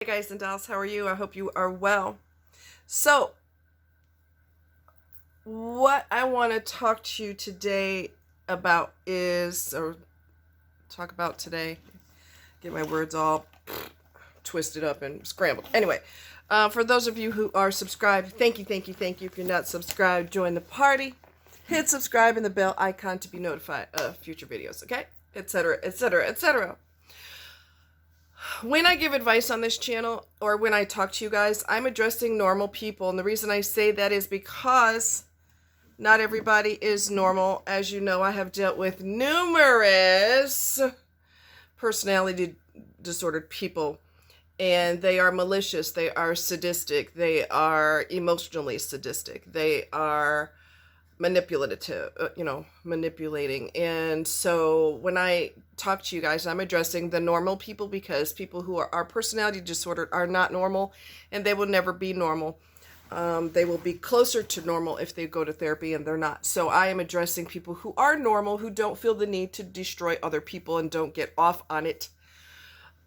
Hey guys and dolls, how are you? I hope you are well. So, what I want to talk to you today about is, or talk about today, get my words all twisted up and scrambled. Anyway, for those of you who are subscribed, thank you, thank you, thank you. If you're not subscribed, join the party. Hit subscribe and the bell icon to be notified of future videos, okay? Etc., etc., etc. When I give advice on this channel or when I talk to you guys, I'm addressing normal people. And the reason I say that is because not everybody is normal. As you know, I have dealt with numerous personality disordered people, and they are malicious, they are sadistic, they are emotionally sadistic, they are manipulative, manipulating. And so when I talk to you guys, I'm addressing the normal people, because people who are personality disordered are not normal, and they will never be normal. They will be closer to normal if they go to therapy, and they're not. So I am addressing people who are normal, who don't feel the need to destroy other people and don't get off on it.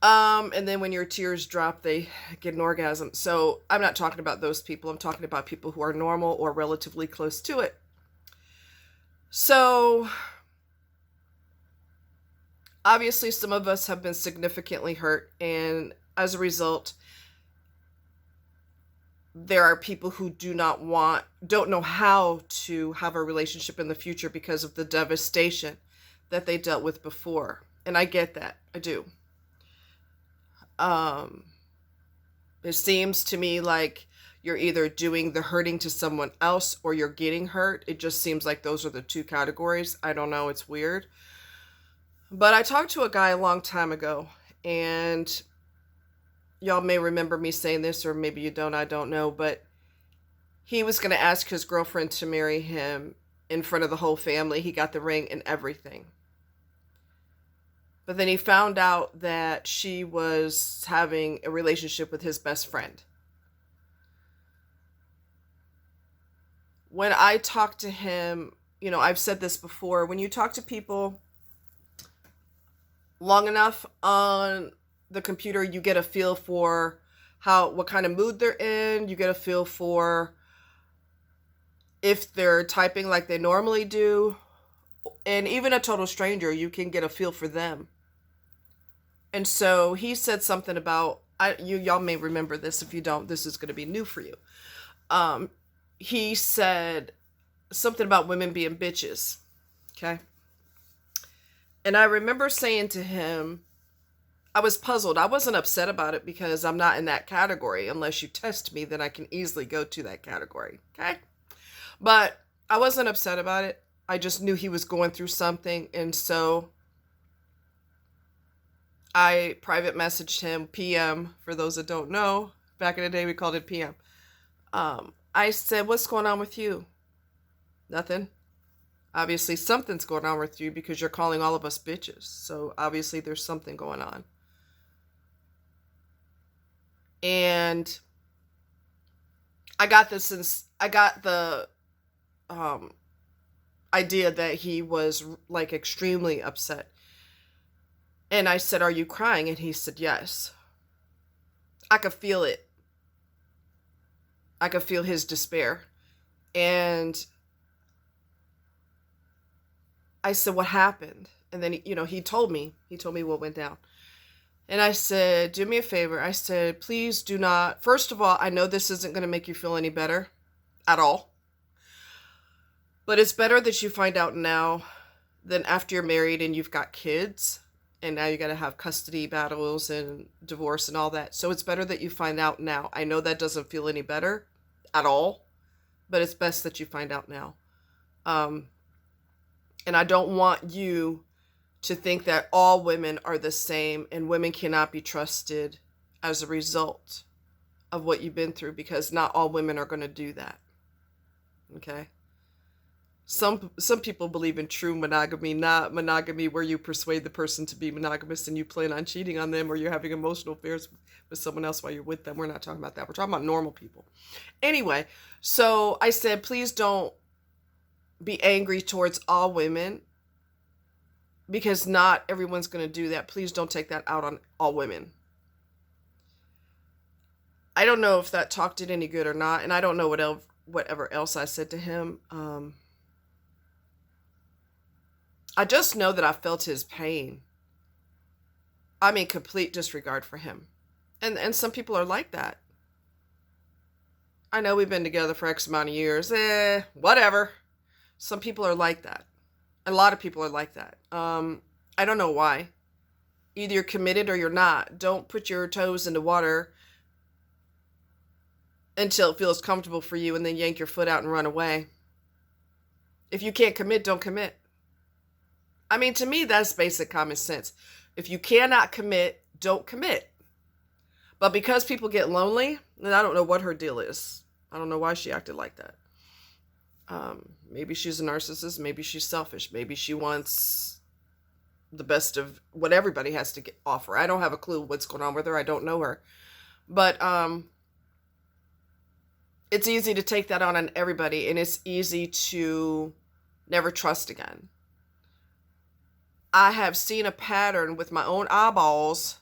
And then when your tears drop, they get an orgasm. So I'm not talking about those people. I'm talking about people who are normal or relatively close to it. So, obviously, some of us have been significantly hurt, and as a result, there are people who don't know how to have a relationship in the future because of the devastation that they dealt with before. And I get that. I do. It seems to me like you're either doing the hurting to someone else or you're getting hurt. It just seems like those are the two categories. I don't know. It's weird. But I talked to a guy a long time ago, and y'all may remember me saying this, or maybe you don't, I don't know, but he was going to ask his girlfriend to marry him in front of the whole family. He got the ring and everything. But then he found out that she was having a relationship with his best friend. When I talk to him, I've said this before, when you talk to people long enough on the computer, you get a feel for what kind of mood they're in. You get a feel for if they're typing like they normally do. And even a total stranger, you can get a feel for them. And so he said something about, y'all may remember this. If you don't, this is going to be new for you. He said something about women being bitches. Okay. And I remember saying to him, I was puzzled. I wasn't upset about it because I'm not in that category. Unless you test me, then I can easily go to that category. Okay. But I wasn't upset about it. I just knew he was going through something. And so I private messaged him, PM, for those that don't know. Back in the day, we called it PM. I said, what's going on with you? Nothing. Obviously, something's going on with you because you're calling all of us bitches. So obviously, there's something going on. And I got the idea that he was like extremely upset. And I said, are you crying? And he said, yes. I could feel it. I could feel his despair. And I said, what happened? And then, he told me what went down. And I said, do me a favor. I said, please do not. First of all, I know this isn't going to make you feel any better at all. But it's better that you find out now than after you're married and you've got kids. And now you got to have custody battles and divorce and all that. So it's better that you find out now. I know that doesn't feel any better at all, but it's best that you find out now. And I don't want you to think that all women are the same and women cannot be trusted as a result of what you've been through, because not all women are going to do that. Okay? Some people believe in true monogamy, not monogamy where you persuade the person to be monogamous and you plan on cheating on them, or you're having emotional affairs with someone else while you're with them. We're not talking about that. We're talking about normal people. Anyway, so I said, please don't be angry towards all women, because not everyone's going to do that. Please don't take that out on all women. I don't know if that talk did any good or not, and I don't know whatever else I said to him. I just know that I felt his pain. I mean, complete disregard for him. And some people are like that. I know we've been together for X amount of years. Whatever. Some people are like that. A lot of people are like that. I don't know why. Either you're committed or you're not. Don't put your toes in the water until it feels comfortable for you and then yank your foot out and run away. If you can't commit, don't commit. I mean, to me, that's basic common sense. If you cannot commit, don't commit. But because people get lonely, and I don't know what her deal is. I don't know why she acted like that. Maybe she's a narcissist. Maybe she's selfish. Maybe she wants the best of what everybody has to offer. I don't have a clue what's going on with her. I don't know her. But it's easy to take that on everybody, and it's easy to never trust again. I have seen a pattern with my own eyeballs,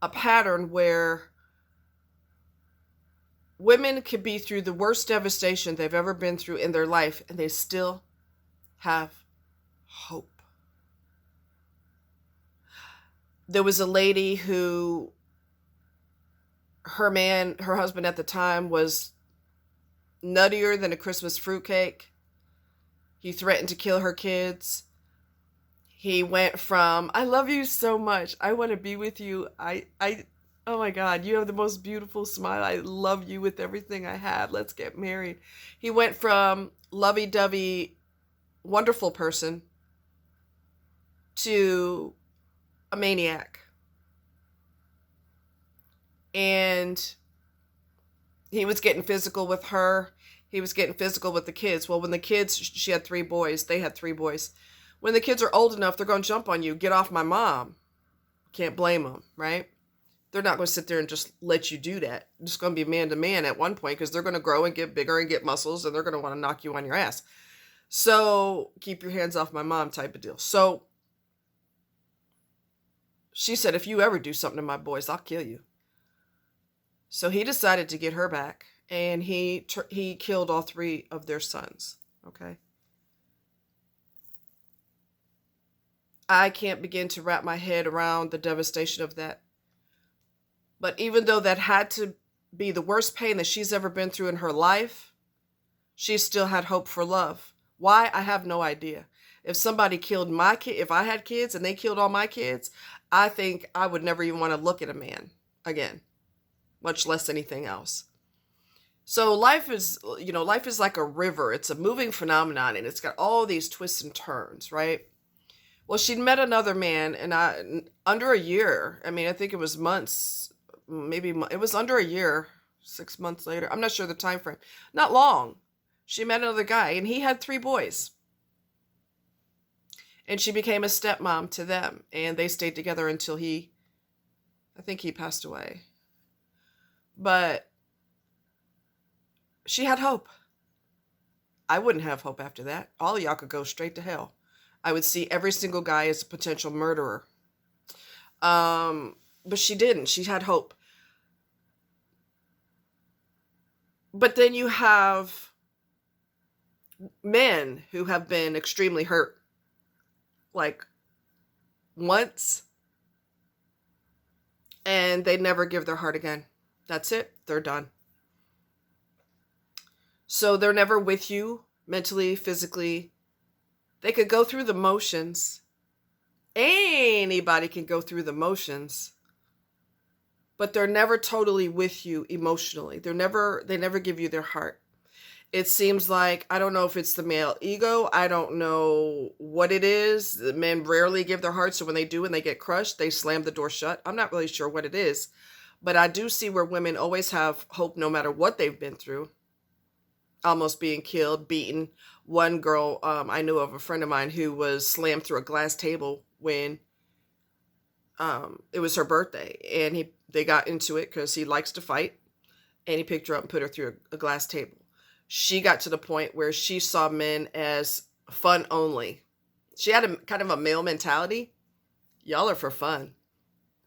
a pattern where women could be through the worst devastation they've ever been through in their life, and they still have hope. There was a lady who, her husband at the time, was nuttier than a Christmas fruitcake. He threatened to kill her kids. He went from, I love you so much, I want to be with you, oh my God, you have the most beautiful smile, I love you with everything I have, let's get married. He went from lovey-dovey, wonderful person to a maniac. And he was getting physical with her. He was getting physical with the kids. Well, when the kids, she had 3 boys, they had 3 boys. When the kids are old enough, they're going to jump on you. Get off my mom. Can't blame them, right? They're not going to sit there and just let you do that. It's just going to be man to man at one point because they're going to grow and get bigger and get muscles and they're going to want to knock you on your ass. So keep your hands off my mom type of deal. So she said, if you ever do something to my boys, I'll kill you. So he decided to get her back, and he killed all 3 of their sons, okay? I can't begin to wrap my head around the devastation of that. But even though that had to be the worst pain that she's ever been through in her life, she still had hope for love. Why? I have no idea. If somebody killed my kid, if I had kids and they killed all my kids, I think I would never even want to look at a man again, much less anything else. So life is like a river. It's a moving phenomenon, and it's got all these twists and turns, right? Well, she'd met another man, and under a year, I mean, I think it was months, maybe it was under a year, 6 months later. I'm not sure the time frame. Not long. She met another guy, and he had 3 boys. And she became a stepmom to them, and they stayed together until I think he passed away. But she had hope. I wouldn't have hope after that. All of y'all could go straight to hell. I would see every single guy as a potential murderer. But she didn't. She had hope. But then you have men who have been extremely hurt. Like once. And they never give their heart again. That's it. They're done. So they're never with you mentally, physically. They could go through the motions. Anybody can go through the motions. But they're never totally with you emotionally. They never give you their heart. It seems like, I don't know if it's the male ego. I don't know what it is. The men rarely give their heart. So when they do and they get crushed, they slam the door shut. I'm not really sure what it is. But I do see where women always have hope no matter what they've been through. Almost being killed, beaten. One girl, I knew of, a friend of mine, who was slammed through a glass table when it was her birthday. And they got into it because he likes to fight. And he picked her up and put her through a glass table. She got to the point where she saw men as fun only. She had a kind of a male mentality. Y'all are for fun.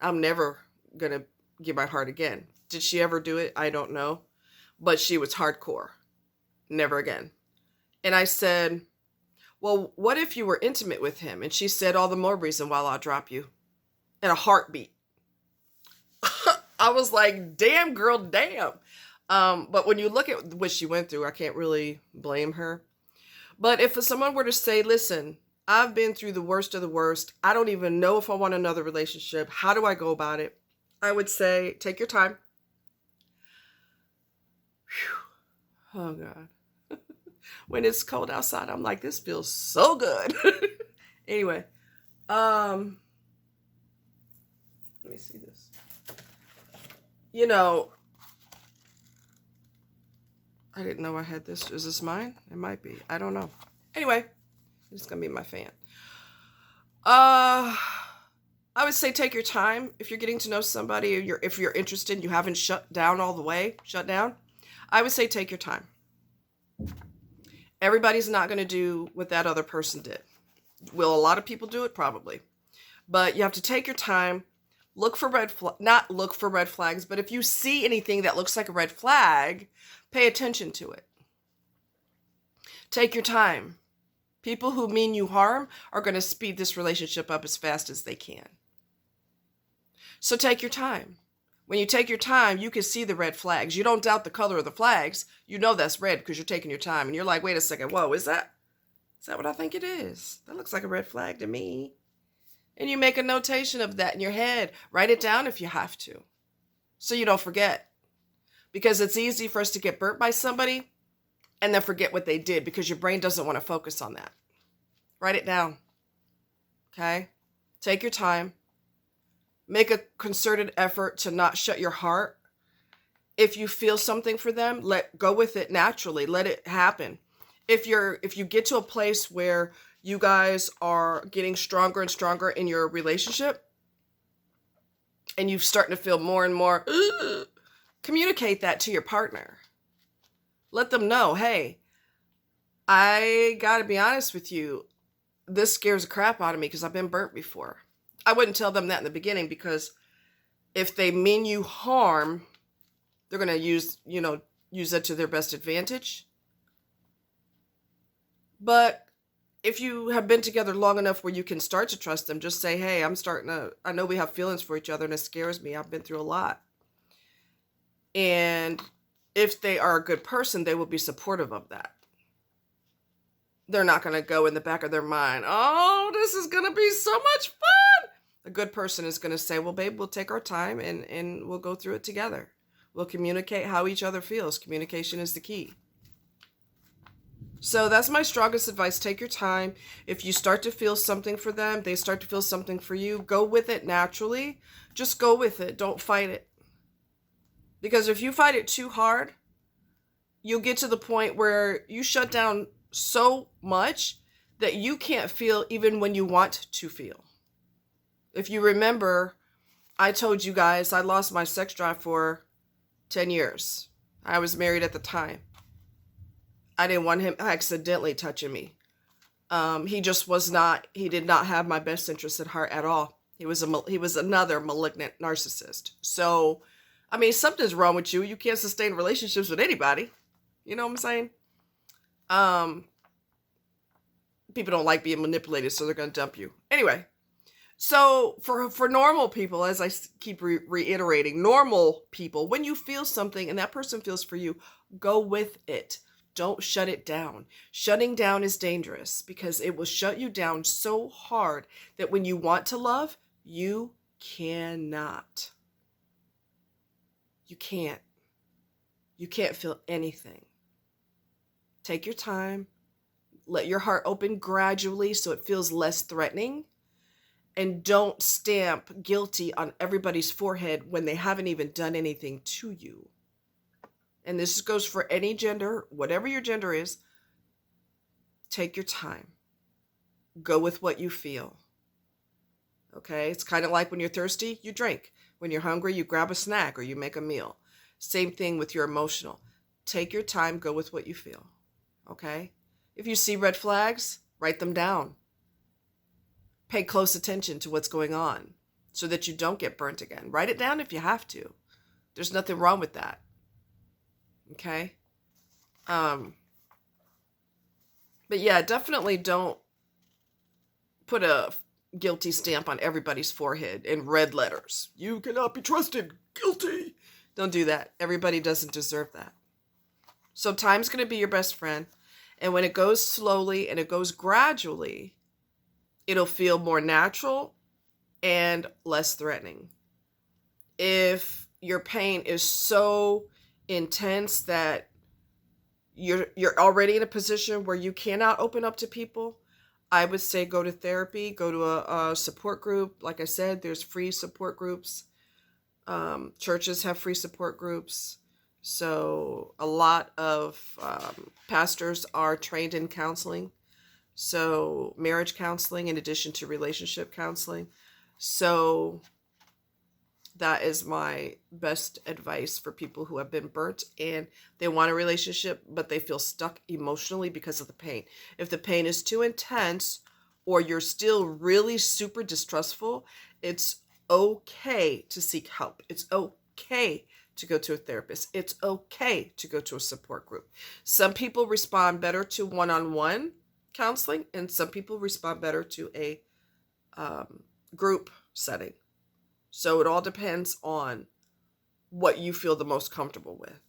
I'm never going to give my heart again. Did she ever do it? I don't know. But she was hardcore. Never again. And I said, well, what if you were intimate with him? And she said, all the more reason why I'll drop you. In a heartbeat. I was like, damn, girl, damn. But when you look at what she went through, I can't really blame her. But if someone were to say, listen, I've been through the worst of the worst. I don't even know if I want another relationship. How do I go about it? I would say, take your time. Whew. Oh, God. When it's cold outside, I'm like, this feels so good. Anyway, let me see this. You know, I didn't know I had this. Is this mine? It might be. I don't know. Anyway, it's going to be my fan. I would say take your time. If you're getting to know somebody, or if you're interested and you haven't shut down all the way, I would say take your time. Everybody's not going to do what that other person did. Will a lot of people do it? Probably. But you have to take your time. Look for not look for red flags, but if you see anything that looks like a red flag, pay attention to it. Take your time. People who mean you harm are going to speed this relationship up as fast as they can. So take your time. When you take your time, you can see the red flags. You don't doubt the color of the flags. You know that's red because you're taking your time. And you're like, wait a second. Whoa, is that what I think it is? That looks like a red flag to me. And you make a notation of that in your head. Write it down if you have to, so you don't forget. Because it's easy for us to get burnt by somebody and then forget what they did because your brain doesn't want to focus on that. Write it down. Okay? Take your time. Make a concerted effort to not shut your heart. If you feel something for them, go with it naturally. Let it happen. If you get to a place where you guys are getting stronger and stronger in your relationship and you're starting to feel more and more, communicate that to your partner. Let them know, hey, I got to be honest with you. This scares the crap out of me because I've been burnt before. I wouldn't tell them that in the beginning because if they mean you harm, they're going to use that to their best advantage. But if you have been together long enough where you can start to trust them, just say, hey, I know we have feelings for each other and it scares me. I've been through a lot. And if they are a good person, they will be supportive of that. They're not going to go in the back of their mind, oh, this is going to be so much fun. A good person is going to say, well, babe, we'll take our time and we'll go through it together. We'll communicate how each other feels. Communication is the key. So that's my strongest advice. Take your time. If you start to feel something for them, they start to feel something for you, go with it naturally. Just go with it. Don't fight it. Because if you fight it too hard, you'll get to the point where you shut down so much that you can't feel even when you want to feel. If you remember, I told you guys I lost my sex drive for 10 years. I was married at the time. I didn't want him accidentally touching me. He did not have my best interest at heart at all. He was another malignant narcissist. So, I mean, something's wrong with you. You can't sustain relationships with anybody. You know what I'm saying? People don't like being manipulated, so they're going to dump you. Anyway, so for normal people, as I keep reiterating, normal people, when you feel something and that person feels for you, go with it. Don't shut it down. Shutting down is dangerous because it will shut you down so hard that when you want to love, you cannot. You can't. You can't feel anything. Take your time. Let your heart open gradually so it feels less threatening. And don't stamp guilty on everybody's forehead when they haven't even done anything to you. And this goes for any gender, whatever your gender is. Take your time. Go with what you feel. Okay? It's kind of like when you're thirsty, you drink. When you're hungry, you grab a snack or you make a meal. Same thing with your emotional. Take your time, go with what you feel. Okay? If you see red flags, write them down. Pay close attention to what's going on so that you don't get burnt again. Write it down if you have to. There's nothing wrong with that. Okay? But yeah, definitely don't put a guilty stamp on everybody's forehead in red letters. You cannot be trusted. Guilty. Don't do that. Everybody doesn't deserve that. So time's going to be your best friend. And when it goes slowly and it goes gradually, it'll feel more natural and less threatening. If your pain is so intense that you're already in a position where you cannot open up to people, I would say go to therapy, go to a support group. Like I said, there's free support groups. Churches have free support groups. So a lot of pastors are trained in counseling. So marriage counseling in addition to relationship counseling. So that is my best advice for people who have been burnt and they want a relationship, but they feel stuck emotionally because of the pain. If the pain is too intense or you're still really super distrustful, it's okay to seek help. It's okay to go to a therapist. It's okay to go to a support group. Some people respond better to one-on-one counseling, and some people respond better to a group setting. So it all depends on what you feel the most comfortable with.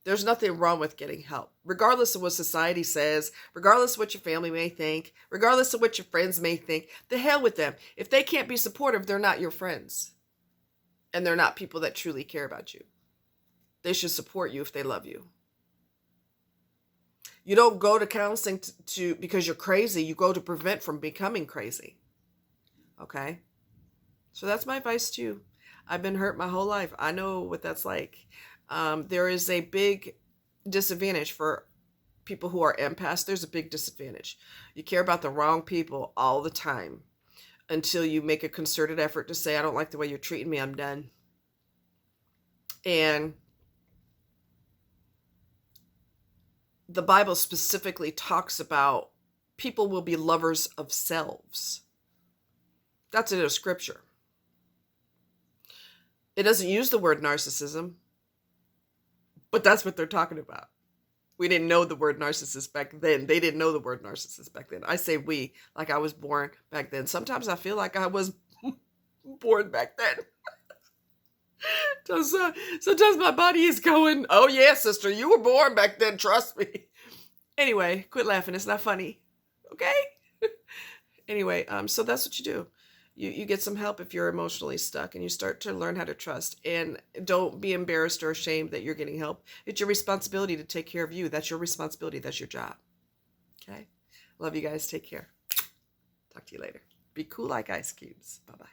There's nothing wrong with getting help, regardless of what society says, regardless of what your family may think, regardless of what your friends may think. The hell with them. If they can't be supportive, they're not your friends. And they're not people that truly care about you. They should support you if they love you. You don't go to counseling to because you're crazy. You go to prevent from becoming crazy. Okay? So that's my advice to you. I've been hurt my whole life. I know what that's like. There is a big disadvantage for people who are empaths. There's a big disadvantage. You care about the wrong people all the time until you make a concerted effort to say, I don't like the way you're treating me. I'm done. And the Bible specifically talks about people will be lovers of selves. That's in a scripture. It doesn't use the word narcissism, but that's what they're talking about. We didn't know the word narcissist back then. They didn't know the word narcissist back then. I say we, like I was born back then. Sometimes I feel like I was born back then. Sometimes my body is going, oh yeah, sister, you were born back then, trust me. Anyway, quit laughing. It's not funny. Okay? Anyway, so that's what you do. You get some help if you're emotionally stuck and you start to learn how to trust. And don't be embarrassed or ashamed that you're getting help. It's your responsibility to take care of you. That's your responsibility. That's your job. Okay? Love you guys. Take care. Talk to you later. Be cool like ice cubes. Bye-bye.